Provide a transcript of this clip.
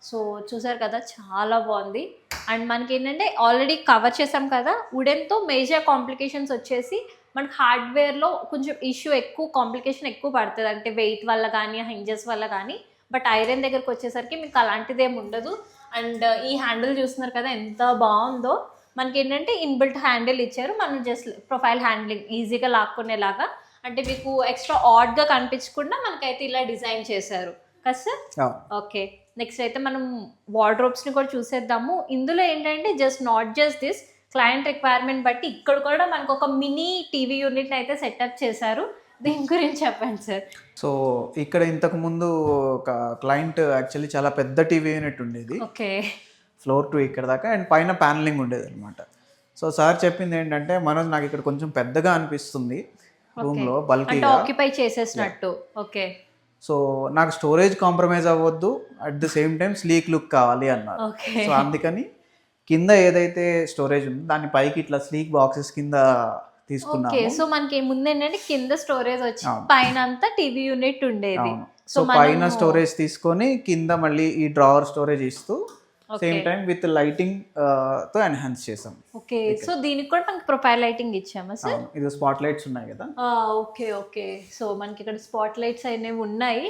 So చూసారు కదా, చాలా బాగుంది. అండ్ మనకి ఏంటంటే ఆల్రెడీ కవర్ చేసాం కదా, వుడెన్తో మేజర్ కాంప్లికేషన్స్ వచ్చేసి మనకి హార్డ్వేర్లో కొంచెం ఇష్యూ ఎక్కువ, కాంప్లికేషన్ ఎక్కువ పడుతుంది, అంటే వెయిట్ వల్ల కానీ హింజెస్ వల్ల కానీ. బట్ ఐరన్ దగ్గరకు వచ్చేసరికి మీకు అలాంటిది ఏమి ఉండదు. అండ్ ఈ హ్యాండిల్ చూస్తున్నారు కదా ఎంత బాగుందో. మనకి ఏంటంటే ఇన్బిల్ట్ హ్యాండిల్ ఇచ్చారు, మనం జస్ట్ ప్రొఫైల్ హ్యాండ్లింగ్ ఈజీగా లాక్కునేలాగా, అంటే మీకు ఎక్స్ట్రా ఆడ్గా కనిపించకుండా మనకైతే ఇలా డిజైన్ చేశారు కదా సార్. ఓకే, నెక్స్ట్ అయితే మనం వార్డ్రోబ్స్ని కూడా చూసేద్దాము. ఇందులో ఏంటంటే not just this, client requirement బట్టి ఇక్కడ కూడా మనకు ఒక మినీ టీవీ యూనిట్ అయితే సెటప్ చేశారు. దీని గురించి చెప్పండి సార్. సో ఇక్కడ ఇంతకు ముందు ఒక క్లయింట్ యాక్చువల్లీ చాలా పెద్ద టీవీ యూనిట్ ఉండేది, ఓకే, ఫ్లోర్ టు ఇక్కడ దాకా, అండ్ పైన ప్యానలింగ్ ఉండేది అనమాట. సో సార్ చెప్పింది ఏంటంటే, మనోజ్ నాకు ఇక్కడ కొంచెం పెద్దగా అనిపిస్తుంది రూమ్లో, బల్కీగా ఆక్యుపై చేసేసినట్టు. ఓకే, సో నాకు స్టోరేజ్ కాంప్రమైజ్ అవ్వద్దు, at the same time sleek look కావాలి అన్నారు. ఓకే, సో అందుకని కింద ఏదైతే స్టోరేజ్ ఉందో దాన్ని పైకి ఇట్లా స్లీక్ బాక్సెస్ కింద ఓకే. తీసుకున్నాము. సో మనకి ముందు ఏంటంటే కింద స్టోరేజ్ వచ్చి పైన అంతా టీవీ యూనిట్ ఉండేది. సో పైన స్టోరేజ్ తీసుకొని కింద మళ్ళీ ఈ డ్రావర్ స్టోరేజ్ ఇస్తూ సేమ్ టైం విత్ లైటింగ్ తో ఎన్హాన్స్ చేసాం. ఓకే, సో దీనికి కూడా మనకి ప్రొఫైల్ లైటింగ్ ఇచ్చామా సార్? ఇది స్పాట్ లైట్స్ ఉన్నాయి కదా. ఓకే ఓకే, సో మనకి ఇక్కడ స్పాట్ లైట్స్ అనేవి ఉన్నాయి.